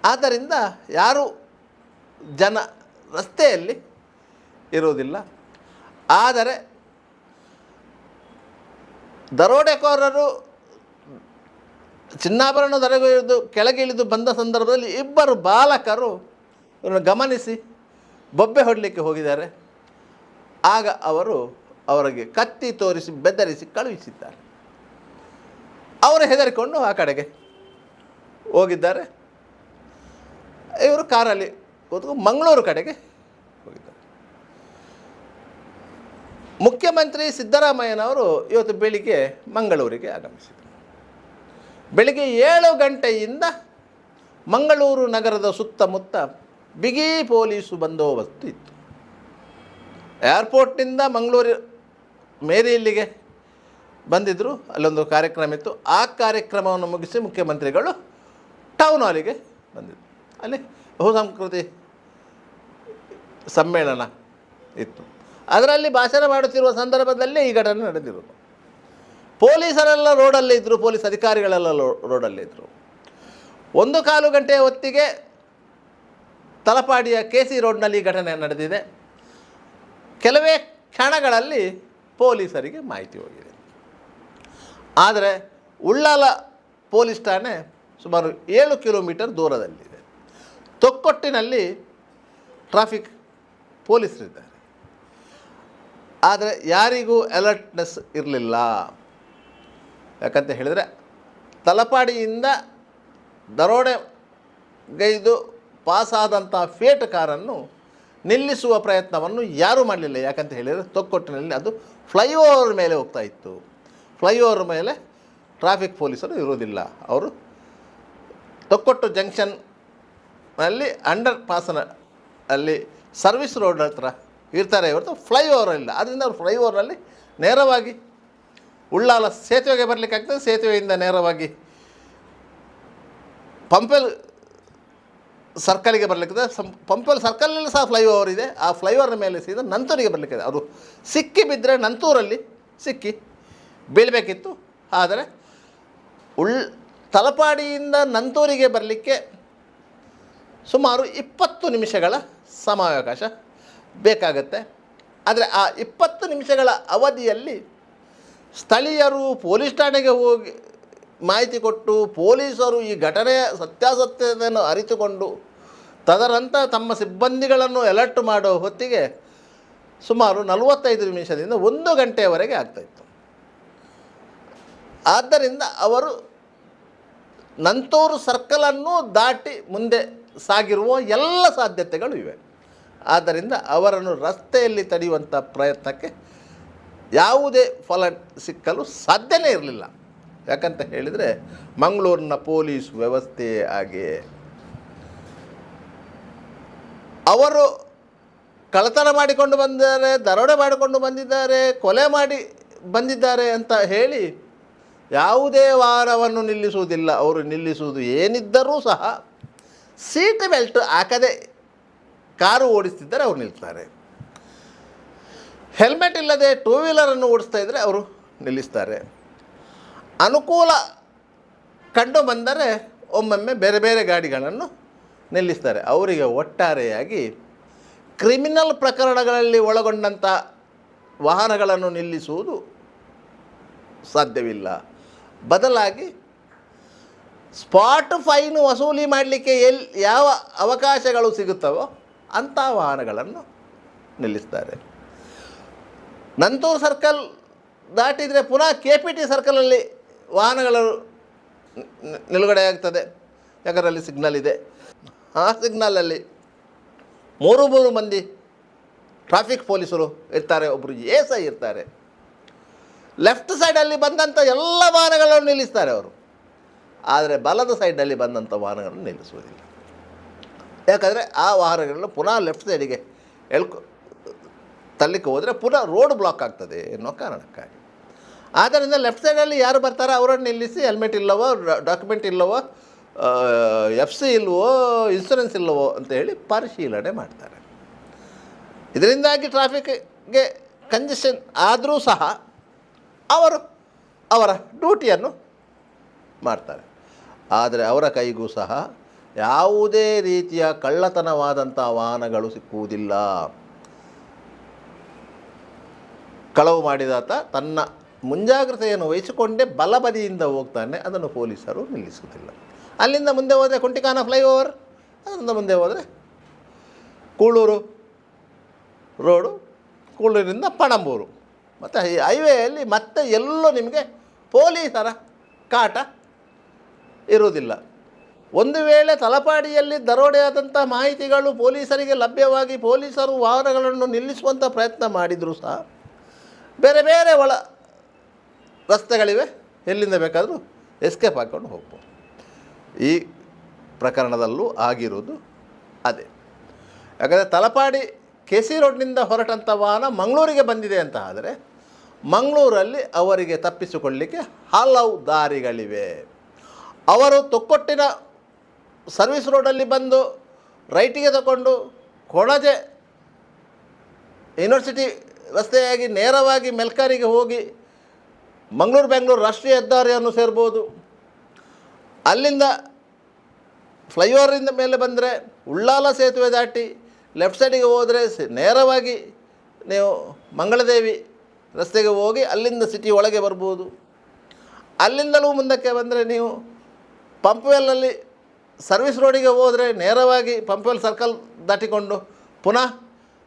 ಆದ್ದರಿಂದ ಯಾರೂ ಜನ ರಸ್ತೆಯಲ್ಲಿ ಇರುವುದಿಲ್ಲ. ಆದರೆ ದರೋಡೆಕೋರರು ಚಿನ್ನಾಭರಣ ದರೋಡೆಗಿಳಿದು ಕೆಳಗಿಳಿದು ಬಂದ ಸಂದರ್ಭದಲ್ಲಿ ಇಬ್ಬರು ಬಾಲಕರು ಇವರನ್ನು ಗಮನಿಸಿ ಬೊಬ್ಬೆ ಹೊಡಲಿಕ್ಕೆ ಹೋಗಿದ್ದಾರೆ. ಆಗ ಅವರು ಅವರಿಗೆ ಕತ್ತಿ ತೋರಿಸಿ ಬೆದರಿಸಿ ಕಳುಹಿಸಿದ್ದಾರೆ. ಅವರು ಹೆದರಿಕೊಂಡು ಆ ಕಡೆಗೆ ಹೋಗಿದ್ದಾರೆ. ಇವರು ಕಾರಲ್ಲಿ ಕೂತ್ಕೊಂಡು ಮಂಗಳೂರು ಕಡೆಗೆ ಹೋಗಿದ್ದಾರೆ. ಮುಖ್ಯಮಂತ್ರಿ ಸಿದ್ದರಾಮಯ್ಯನವರು ಇವತ್ತು ಬೆಳಿಗ್ಗೆ ಮಂಗಳೂರಿಗೆ ಆಗಮಿಸಿದರು. ಬೆಳಿಗ್ಗೆ 7 ಗಂಟೆಯಿಂದ ಮಂಗಳೂರು ನಗರದ ಸುತ್ತಮುತ್ತ ಬಿಗಿ ಪೊಲೀಸು ಬಂದೋಬಸ್ತು ಇತ್ತು. ಏರ್ಪೋರ್ಟ್ನಿಂದ ಮಂಗಳೂರು ಮೇರಿಯಲ್ಲಿಗೆ ಬಂದಿದ್ದರು. ಅಲ್ಲೊಂದು ಕಾರ್ಯಕ್ರಮ ಇತ್ತು. ಆ ಕಾರ್ಯಕ್ರಮವನ್ನು ಮುಗಿಸಿ ಮುಖ್ಯಮಂತ್ರಿಗಳು ಟೌನ್ ಹಾಲಿಗೆ ಬಂದಿದ್ದರು. ಅಲ್ಲಿ ಬಹುಸಂಸ್ಕೃತಿ ಸಮ್ಮೇಳನ ಇತ್ತು. ಅದರಲ್ಲಿ ಭಾಷಣ ಮಾಡುತ್ತಿರುವ ಸಂದರ್ಭದಲ್ಲೇ ಈ ಘಟನೆ ನಡೆದಿರೋದು. ಪೊಲೀಸರೆಲ್ಲ ರೋಡಲ್ಲೇ ಇದ್ದರು, ಪೊಲೀಸ್ ಅಧಿಕಾರಿಗಳೆಲ್ಲ ರೋಡಲ್ಲೇ ಇದ್ದರು. 1/4 ಗಂಟೆಯ ಹೊತ್ತಿಗೆ ತಲಪಾಡಿಯ ಕೆಸಿ ರೋಡ್ನಲ್ಲಿ ಘಟನೆ ನಡೆದಿದೆ. ಕೆಲವೇ ಕ್ಷಣಗಳಲ್ಲಿ ಪೊಲೀಸರಿಗೆ ಮಾಹಿತಿ ಹೋಗಿದೆ. ಆದರೆ ಉಳ್ಳಾಲ ಪೊಲೀಸ್ ಠಾಣೆ ಸುಮಾರು 7 ಕಿಲೋಮೀಟರ್ ದೂರದಲ್ಲಿದೆ. ತೊಕ್ಕೊಟ್ಟಿನಲ್ಲಿ ಟ್ರಾಫಿಕ್ ಪೊಲೀಸರಿದ್ದಾರೆ. ಆದರೆ ಯಾರಿಗೂ ಅಲರ್ಟ್ನೆಸ್ ಇರಲಿಲ್ಲ. ಯಾಕಂತ ಹೇಳಿದರೆ ತಲಪಾಡಿಯಿಂದ ದರೋಡೆಗೈದು ಪಾಸಾದಂಥ ಫೇಟ್ ಕಾರನ್ನು ನಿಲ್ಲಿಸುವ ಪ್ರಯತ್ನವನ್ನು ಯಾರೂ ಮಾಡಲಿಲ್ಲ. ಯಾಕಂತ ಹೇಳಿದರೆ ತೊಕ್ಕೊಟ್ಟಿನಲ್ಲಿ ಅದು ಫ್ಲೈಓವರ್ ಮೇಲೆ ಹೋಗ್ತಾ ಇತ್ತು. ಫ್ಲೈಓವರ್ ಮೇಲೆ ಟ್ರಾಫಿಕ್ ಪೊಲೀಸರು ಇರೋದಿಲ್ಲ. ಅವರು ತೊಕ್ಕೊಟ್ಟು ಜಂಕ್ಷನ್ನಲ್ಲಿ ಅಂಡರ್ ಪಾಸನ ಅಲ್ಲಿ ಸರ್ವಿಸ್ ರೋಡ್ ಹತ್ರ ಇರ್ತಾರೆ ಹೊರತು ಫ್ಲೈಓವರ್ ಇಲ್ಲ. ಆದ್ದರಿಂದ ಅವರು ಫ್ಲೈಓವರ್ನಲ್ಲಿ ನೇರವಾಗಿ ಉಳ್ಳಾಲ ಸೇತುವೆಗೆ ಬರಲಿಕ್ಕಾಗ್ತದೆ. ಸೇತುವೆಯಿಂದ ನೇರವಾಗಿ ಪಂಪೆಲ್ ಸರ್ಕಲಿಗೆ ಬರಲಿಕ್ಕೆ ಪಂಪೆಲ್ ಸರ್ಕಲ್ನಲ್ಲಿ ಸಹ ಫ್ಲೈಓವರ್ ಇದೆ. ಆ ಫ್ಲೈಓವರ್ನ ಮೇಲೆ ಸೀದಾ ನಂತೂರಿಗೆ ಬರಲಿಕ್ಕಿದೆ. ಅವರು ಸಿಕ್ಕಿ ಬಿದ್ದರೆ ನಂತೂರಲ್ಲಿ ಸಿಕ್ಕಿ ಬೀಳಬೇಕಿತ್ತು. ಆದರೆ ತಲಪಾಡಿಯಿಂದ ನಂತೂರಿಗೆ ಬರಲಿಕ್ಕೆ ಸುಮಾರು 20 ನಿಮಿಷಗಳ ಸಮಯಾವಕಾಶ ಬೇಕಾಗತ್ತೆ. ಆದರೆ ಆ 20 ನಿಮಿಷಗಳ ಅವಧಿಯಲ್ಲಿ ಸ್ಥಳೀಯರು ಪೊಲೀಸ್ ಠಾಣೆಗೆ ಹೋಗಿ ಮಾಹಿತಿ ಕೊಟ್ಟು ಪೊಲೀಸರು ಈ ಘಟನೆಯ ಸತ್ಯಾಸತ್ಯತೆಯನ್ನು ಅರಿತುಕೊಂಡು ತದನಂತರ ತಮ್ಮ ಸಿಬ್ಬಂದಿಗಳನ್ನು ಅಲರ್ಟ್ ಮಾಡೋ ಹೊತ್ತಿಗೆ ಸುಮಾರು 45 ನಿಮಿಷದಿಂದ 1 ಗಂಟೆಯವರೆಗೆ ಆಗ್ತಾಯಿತ್ತು. ಆದ್ದರಿಂದ ಅವರು ನಂತೂರು ಸರ್ಕಲನ್ನು ದಾಟಿ ಮುಂದೆ ಸಾಗಿರುವ ಎಲ್ಲ ಸಾಧ್ಯತೆಗಳು ಇವೆ. ಆದ್ದರಿಂದ ಅವರನ್ನು ರಸ್ತೆಯಲ್ಲಿ ತಡೆಯುವಂಥ ಪ್ರಯತ್ನಕ್ಕೆ ಯಾವುದೇ ಫಲ ಸಿಕ್ಕಲು ಸಾಧ್ಯನೇ ಇರಲಿಲ್ಲ. ಯಾಕಂತ ಹೇಳಿದರೆ ಮಂಗಳೂರಿನ ಪೊಲೀಸ್ ವ್ಯವಸ್ಥೆ ಹಾಗೆಯೇ ಅವರು ಕಳ್ಳತನ ಮಾಡಿಕೊಂಡು ಬಂದಿದ್ದಾರೆ, ದರೋಡೆ ಮಾಡಿಕೊಂಡು ಬಂದಿದ್ದಾರೆ, ಕೊಲೆ ಮಾಡಿ ಬಂದಿದ್ದಾರೆ ಅಂತ ಹೇಳಿ ಯಾವುದೇ ವಾಹನವನ್ನು ನಿಲ್ಲಿಸುವುದಿಲ್ಲ. ಅವರು ನಿಲ್ಲಿಸುವುದು ಏನಿದ್ದರೂ ಸಹ ಸೀಟ್ ಬೆಲ್ಟ್ ಹಾಕದೆ ಕಾರು ಓಡಿಸ್ತಿದ್ದರೆ ಅವರು ನಿಲ್ಲಿಸ್ತಾರೆ. ಹೆಲ್ಮೆಟ್ ಇಲ್ಲದೆ ಟೂ ವೀಲರನ್ನು ಓಡಿಸ್ತಾ ಇದ್ದರೆ ಅವರು ನಿಲ್ಲಿಸ್ತಾರೆ. ಅನುಕೂಲ ಕಂಡು ಬಂದರೆ ಒಮ್ಮೊಮ್ಮೆ ಬೇರೆ ಬೇರೆ ಗಾಡಿಗಳನ್ನು ನಿಲ್ಲಿಸ್ತಾರೆ. ಅವರಿಗೆ ಒಟ್ಟಾರೆಯಾಗಿ ಕ್ರಿಮಿನಲ್ ಪ್ರಕರಣಗಳಲ್ಲಿ ಒಳಗೊಂಡಂಥ ವಾಹನಗಳನ್ನು ನಿಲ್ಲಿಸುವುದು ಸಾಧ್ಯವಿಲ್ಲ. ಬದಲಾಗಿ ಸ್ಪಾಟ್ ಫೈನ್ ವಸೂಲಿ ಮಾಡಲಿಕ್ಕೆ ಯಾವ ಅವಕಾಶಗಳು ಸಿಗುತ್ತವೋ ಅಂಥ ವಾಹನಗಳನ್ನು ನಿಲ್ಲಿಸ್ತಾರೆ. ನಂತೂರು ಸರ್ಕಲ್ ದಾಟಿದರೆ ಪುನಃ KPT ಸರ್ಕಲಲ್ಲಿ ವಾಹನಗಳು ನಿಲುಗಡೆ ಆಗ್ತದೆ. ಯಾಕಂದರೆ ಅಲ್ಲಿ ಸಿಗ್ನಲ್ ಇದೆ. ಆ ಸಿಗ್ನಲಲ್ಲಿ 3 ಮಂದಿ ಟ್ರಾಫಿಕ್ ಪೊಲೀಸರು ಇರ್ತಾರೆ, ಒಬ್ಬರು SI ಇರ್ತಾರೆ. ಲೆಫ್ಟ್ ಸೈಡಲ್ಲಿ ಬಂದಂಥ ಎಲ್ಲ ವಾಹನಗಳನ್ನು ನಿಲ್ಲಿಸ್ತಾರೆ ಅವರು. ಆದರೆ ಬಲದ ಸೈಡಲ್ಲಿ ಬಂದಂಥ ವಾಹನಗಳನ್ನು ನಿಲ್ಲಿಸುವುದಿಲ್ಲ. ಯಾಕಂದರೆ ಆ ವಾಹನಗಳನ್ನು ಪುನಃ ಲೆಫ್ಟ್ ಸೈಡಿಗೆ ತರಲಿಕ್ಕೆ ಹೋದರೆ ಪುನಃ ರೋಡ್ ಬ್ಲಾಕ್ ಆಗ್ತದೆ ಎನ್ನುವ ಕಾರಣಕ್ಕಾಗಿ. ಆದ್ದರಿಂದ ಲೆಫ್ಟ್ ಸೈಡಲ್ಲಿ ಯಾರು ಬರ್ತಾರೋ ಅವರನ್ನು ನಿಲ್ಲಿಸಿ ಹೆಲ್ಮೆಟ್ ಇಲ್ಲವೋ, ಡಾಕ್ಯುಮೆಂಟ್ ಇಲ್ಲವೋ, FC ಇಲ್ಲವೋ, ಇನ್ಶೂರೆನ್ಸ್ ಇಲ್ಲವೋ ಅಂತ ಹೇಳಿ ಪರಿಶೀಲನೆ ಮಾಡ್ತಾರೆ. ಇದರಿಂದಾಗಿ ಟ್ರಾಫಿಕ್ಗೆ ಕಂಜೆಷನ್ ಆದರೂ ಸಹ ಅವರು ಅವರ ಡ್ಯೂಟಿಯನ್ನು ಮಾಡ್ತಾರೆ. ಆದರೆ ಅವರ ಕೈಗೂ ಸಹ ಯಾವುದೇ ರೀತಿಯ ಕಳ್ಳತನವಾದಂಥ ವಾಹನಗಳು ಸಿಕ್ಕುವುದಿಲ್ಲ. ಕಳವು ಮಾಡಿದಾತ ತನ್ನ ಮುಂಜಾಗ್ರತೆಯನ್ನು ವಹಿಸಿಕೊಂಡೇ ಬಲಬದಿಯಿಂದ ಹೋಗ್ತಾನೆ, ಅದನ್ನು ಪೊಲೀಸರು ನಿಲ್ಲಿಸುವುದಿಲ್ಲ. ಅಲ್ಲಿಂದ ಮುಂದೆ ಹೋದರೆ ಕುಂಟಿಕಾನ ಫ್ಲೈಓವರ್, ಅದರಿಂದ ಮುಂದೆ ಹೋದರೆ ಕೂಳೂರು ರೋಡು, ಕೂಳೂರಿನಿಂದ ಪಣಂಬೂರು, ಮತ್ತು ಈ ಹೈವೇಯಲ್ಲಿ ಮತ್ತೆ ಎಲ್ಲೂ ನಿಮಗೆ ಪೊಲೀಸರ ಕಾಟ ಇರುವುದಿಲ್ಲ. ಒಂದು ವೇಳೆ ತಲಪಾಡಿಯಲ್ಲಿ ದರೋಡೆಯಾದಂಥ ಮಾಹಿತಿಗಳು ಪೊಲೀಸರಿಗೆ ಲಭ್ಯವಾಗಿ ಪೊಲೀಸರು ವಾಹನಗಳನ್ನು ನಿಲ್ಲಿಸುವಂಥ ಪ್ರಯತ್ನ ಮಾಡಿದರೂ ಸಹ ಬೇರೆ ಬೇರೆ ಒಳ ರಸ್ತೆಗಳಿವೆ, ಎಲ್ಲಿಂದ ಬೇಕಾದರೂ ಎಸ್ಕೇಪ್ ಹಾಕ್ಕೊಂಡು ಹೋಗ್ಬೋದು. ಈ ಪ್ರಕರಣದಲ್ಲೂ ಆಗಿರೋದು ಅದೇ. ಯಾಕಂದರೆ ತಲಪಾಡಿ KC ರೋಡ್ನಿಂದ ಹೊರಟಂಥ ವಾಹನ ಮಂಗಳೂರಿಗೆ ಬಂದಿದೆ ಅಂತ ಆದರೆ ಮಂಗಳೂರಲ್ಲಿ ಅವರಿಗೆ ತಪ್ಪಿಸಿಕೊಳ್ಳಲಿಕ್ಕೆ ಹಲವು ದಾರಿಗಳಿವೆ. ಅವರು ತೊಕ್ಕೊಟ್ಟಿನ ಸರ್ವಿಸ್ ರೋಡಲ್ಲಿ ಬಂದು ರೈಟಿಗೆ ತಗೊಂಡು ಕೊಣಜೆ ಯೂನಿವರ್ಸಿಟಿ ರಸ್ತೆಯಾಗಿ ನೇರವಾಗಿ ಮೆಲ್ಕಾರಿಗೆ ಹೋಗಿ ಮಂಗಳೂರು-ಬೆಂಗಳೂರು ರಾಷ್ಟ್ರೀಯ ಹೆದ್ದಾರಿಯನ್ನು ಸೇರ್ಬೋದು. ಅಲ್ಲಿಂದ ಫ್ಲೈಓವರಿಂದ ಮೇಲೆ ಬಂದರೆ ಉಳ್ಳಾಲ ಸೇತುವೆ ದಾಟಿ ಲೆಫ್ಟ್ ಸೈಡಿಗೆ ಹೋದರೆ ನೇರವಾಗಿ ನೀವು ಮಂಗಳದೇವಿ ರಸ್ತೆಗೆ ಹೋಗಿ ಅಲ್ಲಿಂದ ಸಿಟಿ ಒಳಗೆ ಬರ್ಬೋದು. ಅಲ್ಲಿಂದಲೂ ಮುಂದಕ್ಕೆ ಬಂದರೆ ನೀವು ಪಂಪ್ವೆಲ್ನಲ್ಲಿ ಸರ್ವಿಸ್ ರೋಡಿಗೆ ಹೋದರೆ ನೇರವಾಗಿ ಪಂಪ್ವೆಲ್ ಸರ್ಕಲ್ ದಾಟಿಕೊಂಡು ಪುನಃ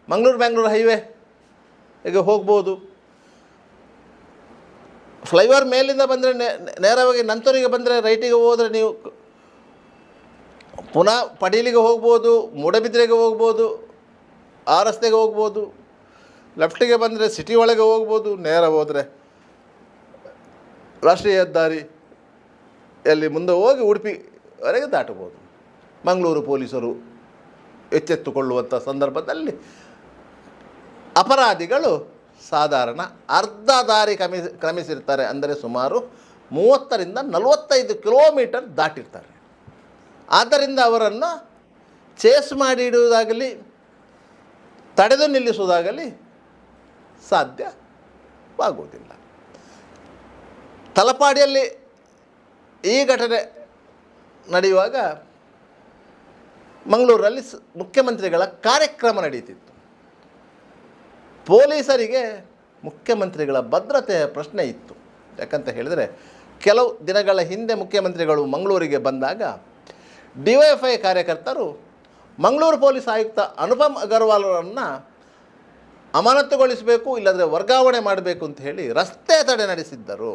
ಮಂಗಳೂರು-ಬೆಂಗಳೂರು ಹೈವೇಗೆ ಹೋಗ್ಬೋದು. ಫ್ಲೈಓವರ್ ಮೇಲಿಂದ ಬಂದರೆ ನೇರವಾಗಿ ನಂತೂರಿಗೆ ಬಂದರೆ ರೈಟಿಗೆ ಹೋದರೆ ನೀವು ಪುನಃ ಪಡೀಲಿಗೆ ಹೋಗ್ಬೋದು, ಮೂಡಬಿದ್ರೆಗೆ ಹೋಗ್ಬೋದು, ಆ ರಸ್ತೆಗೆ ಹೋಗ್ಬೋದು. ಲೆಫ್ಟಿಗೆ ಬಂದರೆ ಸಿಟಿ ಒಳಗೆ ಹೋಗ್ಬೋದು, ನೇರ ಹೋದರೆ ರಾಷ್ಟ್ರೀಯ ಹೆದ್ದಾರಿ ಎಲ್ಲಿ ಮುಂದೆ ಹೋಗಿ ಉಡುಪಿವರೆಗೆ ದಾಟಬಹುದು. ಮಂಗಳೂರು ಪೊಲೀಸರು ಎಚ್ಚೆತ್ತುಕೊಳ್ಳುವಂಥ ಸಂದರ್ಭದಲ್ಲಿ ಅಪರಾಧಿಗಳು ಸಾಧಾರಣ ಅರ್ಧ ದಾರಿ ಕ್ರಮಿಸಿರ್ತಾರೆ. ಅಂದರೆ ಸುಮಾರು 30ರಿಂದ 45 ಕಿಲೋಮೀಟರ್ ದಾಟಿರ್ತಾರೆ. ಆದ್ದರಿಂದ ಅವರನ್ನು ಚೇಸ್ ಮಾಡಿ ಇಡುವುದಾಗಲಿ ತಡೆದು ನಿಲ್ಲಿಸುವುದಾಗಲಿ ಸಾಧ್ಯವಾಗುವುದಿಲ್ಲ. ತಲಪಾಡಿಯಲ್ಲಿ ಈ ಘಟನೆ ನಡೆಯುವಾಗ ಮಂಗಳೂರಲ್ಲಿ ಮುಖ್ಯಮಂತ್ರಿಗಳ ಕಾರ್ಯಕ್ರಮ ನಡೀತಿತ್ತು. ಪೊಲೀಸರಿಗೆ ಮುಖ್ಯಮಂತ್ರಿಗಳ ಭದ್ರತೆಯ ಪ್ರಶ್ನೆ ಇತ್ತು. ಯಾಕಂತ ಹೇಳಿದರೆ ಕೆಲವು ದಿನಗಳ ಹಿಂದೆ ಮುಖ್ಯಮಂತ್ರಿಗಳು ಮಂಗಳೂರಿಗೆ ಬಂದಾಗ ಡಿವೈಎಫ್ಐ ಕಾರ್ಯಕರ್ತರು ಮಂಗಳೂರು ಪೊಲೀಸ್ ಆಯುಕ್ತ ಅನುಪಮ್ ಅಗರ್ವಾಲ್ರನ್ನು ಅಮಾನತುಗೊಳಿಸಬೇಕು, ಇಲ್ಲಂದರೆ ವರ್ಗಾವಣೆ ಮಾಡಬೇಕು ಅಂತ ಹೇಳಿ ರಸ್ತೆ ತಡೆ ನಡೆಸಿದ್ದರು.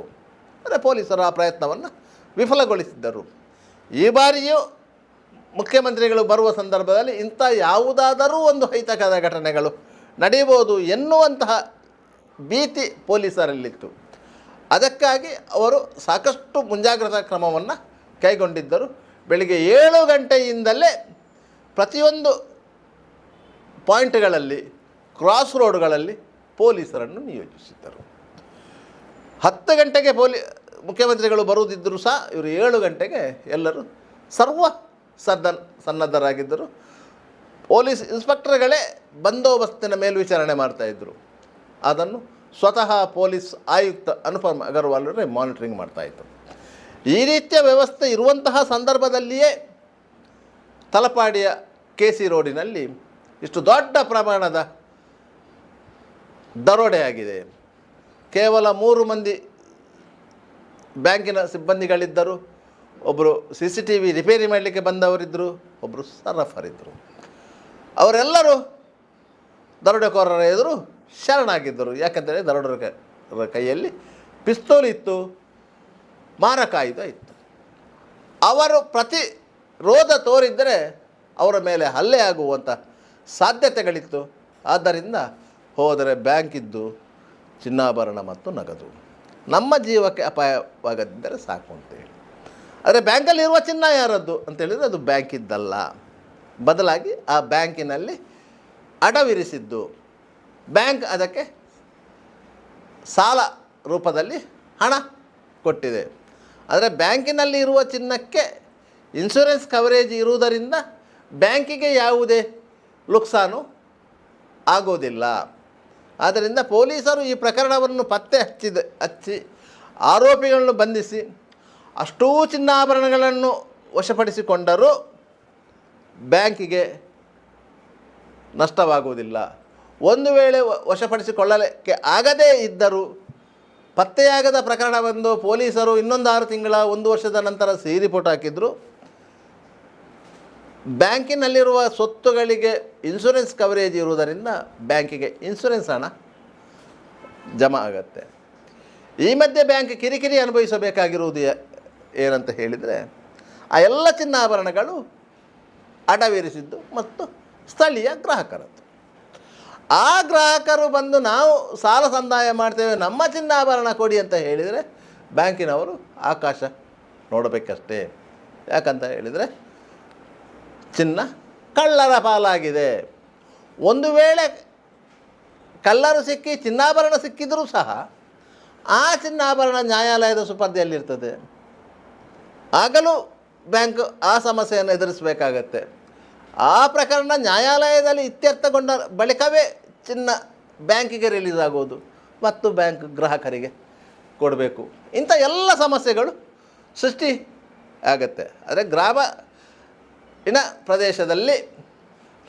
ಅಂದರೆ ಪೊಲೀಸರು ಆ ಪ್ರಯತ್ನವನ್ನು ವಿಫಲಗೊಳಿಸಿದ್ದರು. ಈ ಬಾರಿಯೂ ಮುಖ್ಯಮಂತ್ರಿಗಳು ಬರುವ ಸಂದರ್ಭದಲ್ಲಿ ಇಂಥ ಯಾವುದಾದರೂ ಒಂದು ಅಹಿತಕರ ಘಟನೆಗಳು ನಡೆಯಬಹುದು ಎನ್ನುವಂತಹ ಭೀತಿ ಪೊಲೀಸರಲ್ಲಿತ್ತು. ಅದಕ್ಕಾಗಿ ಅವರು ಸಾಕಷ್ಟು ಮುಂಜಾಗ್ರತಾ ಕ್ರಮವನ್ನು ಕೈಗೊಂಡಿದ್ದರು. ಬೆಳಿಗ್ಗೆ 7 ಗಂಟೆಯಿಂದಲೇ ಪ್ರತಿಯೊಂದು ಪಾಯಿಂಟ್ಗಳಲ್ಲಿ, ಕ್ರಾಸ್ ರೋಡ್ಗಳಲ್ಲಿ ಪೊಲೀಸರನ್ನು ನಿಯೋಜಿಸಿದ್ದರು. 10 ಗಂಟೆಗೆ ಮುಖ್ಯಮಂತ್ರಿಗಳು ಬರುವುದಿದ್ದರೂ ಸಹ ಇವರು 7 ಗಂಟೆಗೆ ಎಲ್ಲರೂ ಸನ್ನದ್ಧರಾಗಿದ್ದರು. ಪೊಲೀಸ್ ಇನ್ಸ್ಪೆಕ್ಟರ್ಗಳೇ ಬಂದೋಬಸ್ತಿನ ಮೇಲ್ವಿಚಾರಣೆ ಮಾಡ್ತಾಯಿದ್ರು. ಅದನ್ನು ಸ್ವತಃ ಪೊಲೀಸ್ ಆಯುಕ್ತ ಅನುಪಮ್ ಅಗರ್ವಾಲ್ರೇ ಮಾನಿಟರಿಂಗ್ ಮಾಡ್ತಾಯಿದ್ರು. ಈ ರೀತಿಯ ವ್ಯವಸ್ಥೆ ಇರುವಂತಹ ಸಂದರ್ಭದಲ್ಲಿಯೇ ತಲಪಾಡಿಯ KC ರೋಡಿನಲ್ಲಿ ಇಷ್ಟು ದೊಡ್ಡ ಪ್ರಮಾಣದ ದರೋಡೆಯಾಗಿದೆ. ಕೇವಲ 3 ಮಂದಿ ಬ್ಯಾಂಕಿನ ಸಿಬ್ಬಂದಿಗಳಿದ್ದರು. ಒಬ್ಬರು CCTV ರಿಪೇರಿ ಮಾಡಲಿಕ್ಕೆ ಬಂದವರಿದ್ದರು, ಒಬ್ಬರು ಸರಫರಿದ್ದರು. ಅವರೆಲ್ಲರೂ ದರೋಡೆಕೋರರ ಎದುರು ಶರಣಾಗಿದ್ದರು. ಯಾಕಂತೇಳಿ ದರೋಡೆರ ಕೈಯಲ್ಲಿ ಪಿಸ್ತೂಲ್ ಇತ್ತು, ಮಾರಕಾಯುಧ ಇತ್ತು. ಅವರು ಪ್ರತಿರೋಧ ತೋರಿದ್ದರೆ ಅವರ ಮೇಲೆ ಹಲ್ಲೆ ಆಗುವಂಥ ಸಾಧ್ಯತೆಗಳಿತ್ತು. ಆದ್ದರಿಂದ ಹೋದರೆ ಬ್ಯಾಂಕಿದ್ದು ಚಿನ್ನಾಭರಣ ಮತ್ತು ನಗದು, ನಮ್ಮ ಜೀವಕ್ಕೆ ಅಪಾಯವಾಗದಿದ್ದರೆ ಸಾಕು ಅಂತೇಳಿ. ಆದರೆ ಬ್ಯಾಂಕಲ್ಲಿರುವ ಚಿನ್ನ ಯಾರದ್ದು ಅಂತೇಳಿದರೆ ಅದು ಬ್ಯಾಂಕಿದ್ದಲ್ಲ, ಬದಲಾಗಿ ಆ ಬ್ಯಾಂಕಿನಲ್ಲಿ ಅಡವಿರಿಸಿದ್ದು. ಬ್ಯಾಂಕ್ ಅದಕ್ಕೆ ಸಾಲ ರೂಪದಲ್ಲಿ ಹಣ ಕೊಟ್ಟಿದೆ. ಆದರೆ ಬ್ಯಾಂಕಿನಲ್ಲಿ ಇರುವ ಚಿನ್ನಕ್ಕೆ ಇನ್ಶೂರೆನ್ಸ್ ಕವರೇಜ್ ಇರುವುದರಿಂದ ಬ್ಯಾಂಕಿಗೆ ಯಾವುದೇ ನುಕ್ಸಾನು ಆಗೋದಿಲ್ಲ. ಆದ್ದರಿಂದ ಪೊಲೀಸರು ಈ ಪ್ರಕರಣವನ್ನು ಪತ್ತೆ ಹಚ್ಚಿ ಆರೋಪಿಗಳನ್ನು ಬಂಧಿಸಿ ಅಷ್ಟೂ ಚಿನ್ನಾಭರಣಗಳನ್ನು ವಶಪಡಿಸಿಕೊಂಡರೂ ಬ್ಯಾಂಕಿಗೆ ನಷ್ಟವಾಗುವುದಿಲ್ಲ. ಒಂದು ವೇಳೆ ವಶಪಡಿಸಿಕೊಳ್ಳಲಿಕ್ಕೆ ಆಗದೇ ಇದ್ದರೂ ಪತ್ತೆಯಾಗದ ಪ್ರಕರಣವೆಂದು ಪೊಲೀಸರು ಇನ್ನೊಂದು 6 ತಿಂಗಳ 1 ವರ್ಷದ ನಂತರ ರಿಪೋರ್ಟ್ ಹಾಕಿದ್ರು. ಬ್ಯಾಂಕಿನಲ್ಲಿರುವ ಸ್ವತ್ತುಗಳಿಗೆ ಇನ್ಶೂರೆನ್ಸ್ ಕವರೇಜ್ ಇರುವುದರಿಂದ ಬ್ಯಾಂಕಿಗೆ ಇನ್ಶೂರೆನ್ಸ್ ಹಣ ಜಮಾ ಆಗುತ್ತೆ. ಈ ಮಧ್ಯೆ ಬ್ಯಾಂಕ್ ಕಿರಿಕಿರಿ ಅನುಭವಿಸಬೇಕಾಗಿರುವುದು ಏನಂತ ಹೇಳಿದರೆ ಆ ಎಲ್ಲ ಚಿನ್ನಾಭರಣಗಳು ಅಡವಿರಿಸಿದ್ದು ಮತ್ತು ಸ್ಥಳೀಯ ಗ್ರಾಹಕರದ್ದು. ಆ ಗ್ರಾಹಕರು ಬಂದು ನಾವು ಸಾಲ ಸಂದಾಯ ಮಾಡ್ತೇವೆ, ನಮ್ಮ ಚಿನ್ನಾಭರಣ ಕೊಡಿ ಅಂತ ಹೇಳಿದರೆ ಬ್ಯಾಂಕಿನವರು ಆಕಾಶ ನೋಡಬೇಕಷ್ಟೇ. ಯಾಕಂತ ಹೇಳಿದರೆ ಚಿನ್ನ ಕಳ್ಳರ ಪಾಲಾಗಿದೆ. ಒಂದು ವೇಳೆ ಕಳ್ಳರು ಸಿಕ್ಕಿ ಚಿನ್ನಾಭರಣ ಸಿಕ್ಕಿದರೂ ಸಹ ಆ ಚಿನ್ನಾಭರಣ ನ್ಯಾಯಾಲಯದ ಸುಪರ್ದಿಯಲ್ಲಿರ್ತದೆ. ಆಗಲೂ ಬ್ಯಾಂಕ್ ಆ ಸಮಸ್ಯೆಯನ್ನು ಎದುರಿಸಬೇಕಾಗತ್ತೆ. ಆ ಪ್ರಕರಣ ನ್ಯಾಯಾಲಯದಲ್ಲಿ ಇತ್ಯರ್ಥಗೊಂಡ ಬಳಿಕವೇ ಚಿನ್ನ ಬ್ಯಾಂಕಿಗೆ ರಿಲೀಸ್ ಆಗೋದು ಮತ್ತು ಬ್ಯಾಂಕ್ ಗ್ರಾಹಕರಿಗೆ ಕೊಡಬೇಕು. ಇಂಥ ಎಲ್ಲ ಸಮಸ್ಯೆಗಳು ಸೃಷ್ಟಿ ಆಗತ್ತೆ. ಆದರೆ ಗ್ರಾಮೀಣ ಪ್ರದೇಶದಲ್ಲಿ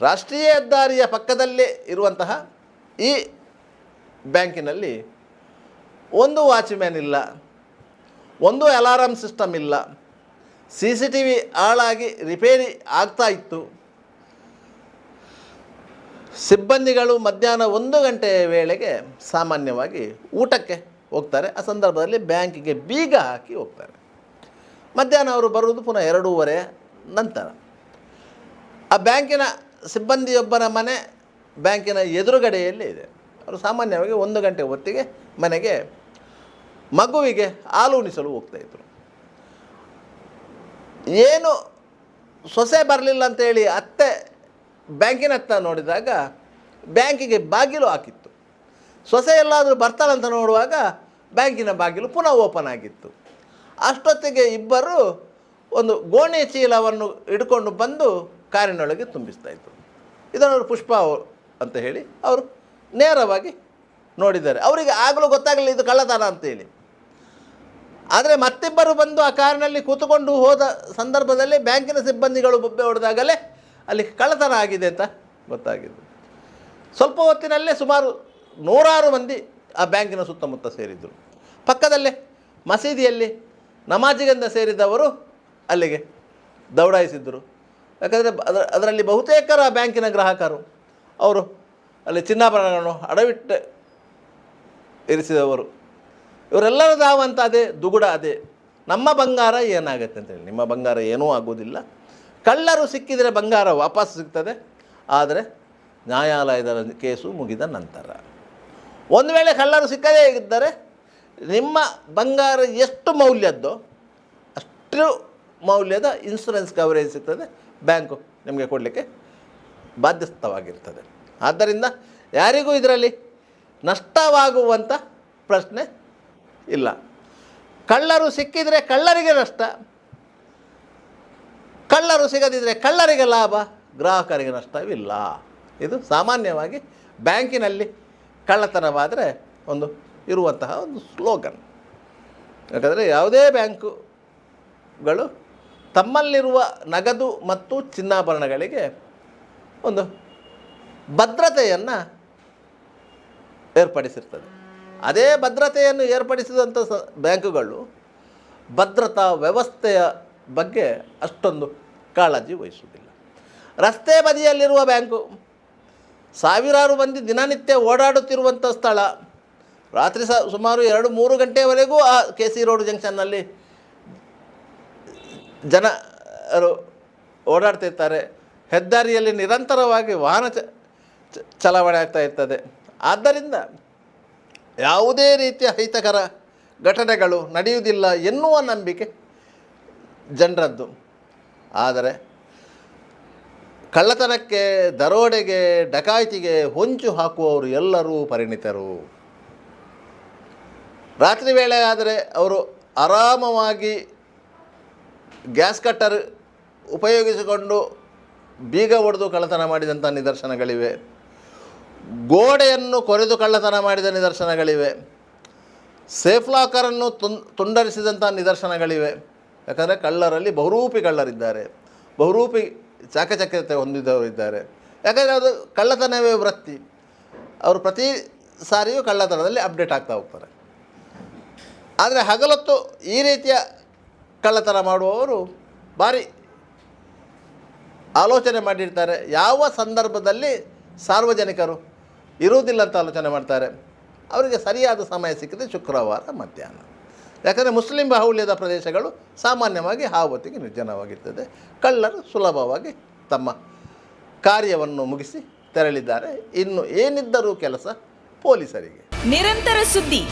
ರಾಷ್ಟ್ರೀಯ ಹೆದ್ದಾರಿಯ ಪಕ್ಕದಲ್ಲೇ ಇರುವಂತಹ ಈ ಬ್ಯಾಂಕಿನಲ್ಲಿ ಒಂದು ವಾಚ್ಮ್ಯಾನ್ ಇಲ್ಲ, ಒಂದು ಅಲಾರಾಮ್ ಸಿಸ್ಟಮ್ ಇಲ್ಲ, CCTV ಹಾಳಾಗಿ ರಿಪೇರಿ ಆಗ್ತಾ ಇತ್ತು. ಸಿಬ್ಬಂದಿಗಳು ಮಧ್ಯಾಹ್ನ 1 ಗಂಟೆಯ ವೇಳೆಗೆ ಸಾಮಾನ್ಯವಾಗಿ ಊಟಕ್ಕೆ ಹೋಗ್ತಾರೆ. ಆ ಸಂದರ್ಭದಲ್ಲಿ ಬ್ಯಾಂಕಿಗೆ ಬೀಗ ಹಾಕಿ ಹೋಗ್ತಾರೆ. ಮಧ್ಯಾಹ್ನ ಅವರು ಬರುವುದು ಪುನಃ 2:30 ನಂತರ. ಆ ಬ್ಯಾಂಕಿನ ಸಿಬ್ಬಂದಿಯೊಬ್ಬರ ಮನೆ ಬ್ಯಾಂಕಿನ ಎದುರುಗಡೆಯಲ್ಲೇ ಇದೆ. ಅವರು ಸಾಮಾನ್ಯವಾಗಿ 1 ಗಂಟೆ ಹೊತ್ತಿಗೆ ಮನೆಗೆ ಮಗುವಿಗೆ ಹಾಲು ಉಣಿಸಲು ಹೋಗ್ತಾಯಿದ್ರು. ಏನು ಸೊಸೆ ಬರಲಿಲ್ಲ ಅಂತೇಳಿ ಅತ್ತೆ ಬ್ಯಾಂಕಿನತ್ತ ನೋಡಿದಾಗ ಬ್ಯಾಂಕಿಗೆ ಬಾಗಿಲು ಹಾಕಿತ್ತು. ಸೊಸೆ ಎಲ್ಲಾದರೂ ಬರ್ತಾಳಂತ ನೋಡುವಾಗ ಬ್ಯಾಂಕಿನ ಬಾಗಿಲು ಪುನಃ ಓಪನ್ ಆಗಿತ್ತು. ಅಷ್ಟೊತ್ತಿಗೆ ಇಬ್ಬರು ಒಂದು ಗೋಣಿ ಚೀಲವನ್ನು ಹಿಡ್ಕೊಂಡು ಬಂದು ಕಾರಿನೊಳಗೆ ತುಂಬಿಸ್ತಾಯಿದ್ರು. ಇದನ್ನು ಪುಷ್ಪ ಅಂತ ಹೇಳಿ ಅವರು ನೇರವಾಗಿ ನೋಡಿದ್ದಾರೆ. ಅವರಿಗೆ ಆಗಲೂ ಗೊತ್ತಾಗಲಿಲ್ಲ ಇದು ಕಳ್ಳತನ ಅಂತೇಳಿ. ಆದರೆ ಮತ್ತಿಬ್ಬರು ಬಂದು ಆ ಕಾರಿನಲ್ಲಿ ಕೂತುಕೊಂಡು ಹೋದ ಸಂದರ್ಭದಲ್ಲಿ ಬ್ಯಾಂಕಿನ ಸಿಬ್ಬಂದಿಗಳು ಬೊಬ್ಬೆ ಹೊಡೆದಾಗಲೇ ಅಲ್ಲಿ ಕಳ್ಳತನ ಆಗಿದೆ ಅಂತ ಗೊತ್ತಾಗಿದ್ದು. ಸ್ವಲ್ಪ ಹೊತ್ತಿನಲ್ಲೇ ಸುಮಾರು 100 ಮಂದಿ ಆ ಬ್ಯಾಂಕಿನ ಸುತ್ತಮುತ್ತ ಸೇರಿದ್ದರು. ಪಕ್ಕದಲ್ಲೇ ಮಸೀದಿಯಲ್ಲಿ ನಮಾಜಿಗೆಂದ ಸೇರಿದವರು ಅಲ್ಲಿಗೆ ದೌಡಾಯಿಸಿದ್ದರು. ಯಾಕಂದರೆ ಅದರಲ್ಲಿ ಬಹುತೇಕರ ಬ್ಯಾಂಕಿನ ಗ್ರಾಹಕರು ಅವರು ಅಲ್ಲಿ ಚಿನ್ನಾಭರಣಗಳನ್ನು ಅಡವಿಟ್ಟು ಇರಿಸಿದವರು. ಇವರೆಲ್ಲರ ಧಾವಂತ ಅದೇ ದುಗುಡ ಅದೇ, ನಮ್ಮ ಬಂಗಾರ ಏನಾಗುತ್ತೆ ಅಂತೇಳಿ. ನಿಮ್ಮ ಬಂಗಾರ ಏನೂ ಆಗೋದಿಲ್ಲ. ಕಳ್ಳರು ಸಿಕ್ಕಿದರೆ ಬಂಗಾರ ವಾಪಸ್ ಸಿಗ್ತದೆ, ಆದರೆ ನ್ಯಾಯಾಲಯದ ಕೇಸು ಮುಗಿದ ನಂತರ. ಒಂದು ವೇಳೆ ಕಳ್ಳರು ಸಿಕ್ಕದೇ ಇದ್ದರೆ ನಿಮ್ಮ ಬಂಗಾರ ಎಷ್ಟು ಮೌಲ್ಯದ್ದೋ ಅಷ್ಟು ಮೌಲ್ಯದ ಇನ್ಶೂರೆನ್ಸ್ ಕವರೇಜ್ ಸಿಗ್ತದೆ, ಬ್ಯಾಂಕು ನಿಮಗೆ ಕೊಡಲಿಕ್ಕೆ ಬಾಧ್ಯಸ್ಥವಾಗಿರ್ತದೆ. ಆದ್ದರಿಂದ ಯಾರಿಗೂ ಇದರಲ್ಲಿ ನಷ್ಟವಾಗುವಂಥ ಪ್ರಶ್ನೆ ಇಲ್ಲ. ಕಳ್ಳರು ಸಿಕ್ಕಿದರೆ ಕಳ್ಳರಿಗೆ ನಷ್ಟ, ಕಳ್ಳರು ಸಿಗದಿದ್ದರೆ ಕಳ್ಳರಿಗೆ ಲಾಭ, ಗ್ರಾಹಕರಿಗೆ ನಷ್ಟವಿಲ್ಲ. ಇದು ಸಾಮಾನ್ಯವಾಗಿ ಬ್ಯಾಂಕಿನಲ್ಲಿ ಕಳ್ಳತನವಾದರೆ ಒಂದು ಇರುವಂತಹ ಒಂದು ಸ್ಲೋಗನ್. ಯಾಕಂದರೆ ಯಾವುದೇ ಬ್ಯಾಂಕುಗಳು ತಮ್ಮಲ್ಲಿರುವ ನಗದು ಮತ್ತು ಚಿನ್ನಾಭರಣಗಳಿಗೆ ಒಂದು ಭದ್ರತೆಯನ್ನು ಏರ್ಪಡಿಸಿರ್ತದೆ. ಅದೇ ಭದ್ರತೆಯನ್ನು ಏರ್ಪಡಿಸಿದಂಥ ಬ್ಯಾಂಕುಗಳು ಭದ್ರತಾ ವ್ಯವಸ್ಥೆಯ ಬಗ್ಗೆ ಅಷ್ಟೊಂದು ಕಾಳಜಿ ವಹಿಸುವುದಿಲ್ಲ. ರಸ್ತೆ ಬದಿಯಲ್ಲಿರುವ ಬ್ಯಾಂಕು, ಸಾವಿರಾರು ಮಂದಿ ದಿನನಿತ್ಯ ಓಡಾಡುತ್ತಿರುವಂಥ ಸ್ಥಳ, ರಾತ್ರಿ ಸುಮಾರು 2-3 ಗಂಟೆಯವರೆಗೂ ಆ KC ರೋಡ್ ಜಂಕ್ಷನ್ನಲ್ಲಿ ಜನರು ಓಡಾಡ್ತಿರ್ತಾರೆ. ಹೆದ್ದಾರಿಯಲ್ಲಿ ನಿರಂತರವಾಗಿ ವಾಹನ ಚಲಾವಣೆ ಆಗ್ತಾ ಇರ್ತದೆ. ಆದ್ದರಿಂದ ಯಾವುದೇ ರೀತಿಯ ಅಹಿತಕರ ಘಟನೆಗಳು ನಡೆಯುವುದಿಲ್ಲ ಎನ್ನುವ ನಂಬಿಕೆ ಜನರದ್ದು. ಆದರೆ ಕಳ್ಳತನಕ್ಕೆ, ದರೋಡೆಗೆ, ಡಕಾಯಿತಿಗೆ ಹೊಂಚು ಹಾಕುವವರು ಎಲ್ಲರೂ ಪರಿಣಿತರು. ರಾತ್ರಿ ವೇಳೆ ಆದರೆ ಅವರು ಆರಾಮವಾಗಿ ಗ್ಯಾಸ್ ಕಟ್ಟರ್ ಉಪಯೋಗಿಸಿಕೊಂಡು ಬೀಗ ಒಡೆದು ಕಳ್ಳತನ ಮಾಡಿದಂಥ ನಿದರ್ಶನಗಳಿವೆ. ಗೋಡೆಯನ್ನು ಕೊರೆದು ಕಳ್ಳತನ ಮಾಡಿದ ನಿದರ್ಶನಗಳಿವೆ. ಸೇಫ್ ಲಾಕರನ್ನು ತುಂಡರಿಸಿದಂಥ ನಿದರ್ಶನಗಳಿವೆ. ಯಾಕಂದರೆ ಕಳ್ಳರಲ್ಲಿ ಬಹುರೂಪಿ ಕಳ್ಳರಿದ್ದಾರೆ, ಬಹುರೂಪಿ ಚಾಕಚಕ್ಯತೆ ಹೊಂದಿದವರು ಇದ್ದಾರೆ. ಯಾಕಂದರೆ ಅದು ಕಳ್ಳತನವೇ ವೃತ್ತಿ. ಅವರು ಪ್ರತಿ ಸಾರಿಯೂ ಕಳ್ಳತನದಲ್ಲಿ ಅಪ್ಡೇಟ್ ಆಗ್ತಾ ಹೋಗ್ತಾರೆ. ಆದರೆ ಹಗಲೊತ್ತು ಈ ರೀತಿಯ ಕಳ್ಳತನ ಮಾಡುವವರು ಭಾರಿ ಆಲೋಚನೆ ಮಾಡಿರ್ತಾರೆ. ಯಾವ ಸಂದರ್ಭದಲ್ಲಿ ಸಾರ್ವಜನಿಕರು ಇರುವುದಿಲ್ಲ ಅಂತ ಆಲೋಚನೆ ಮಾಡ್ತಾರೆ. ಅವರಿಗೆ ಸರಿಯಾದ ಸಮಯ ಸಿಕ್ಕಿದೆ ಶುಕ್ರವಾರ ಮಧ್ಯಾಹ್ನ. ಯಾಕಂದರೆ ಮುಸ್ಲಿಂ ಬಾಹುಳ್ಯದ ಪ್ರದೇಶಗಳು ಸಾಮಾನ್ಯವಾಗಿ ಆ ಹೊತ್ತಿಗೆ ನಿರ್ಜನವಾಗಿರ್ತದೆ. ಕಳ್ಳರು ಸುಲಭವಾಗಿ ತಮ್ಮ ಕಾರ್ಯವನ್ನು ಮುಗಿಸಿ ತೆರಳಿದ್ದಾರೆ. ಇನ್ನು ಏನಿದ್ದರೂ ಕೆಲಸ ಪೊಲೀಸರಿಗೆ. ನಿರಂತರ ಸುದ್ದಿ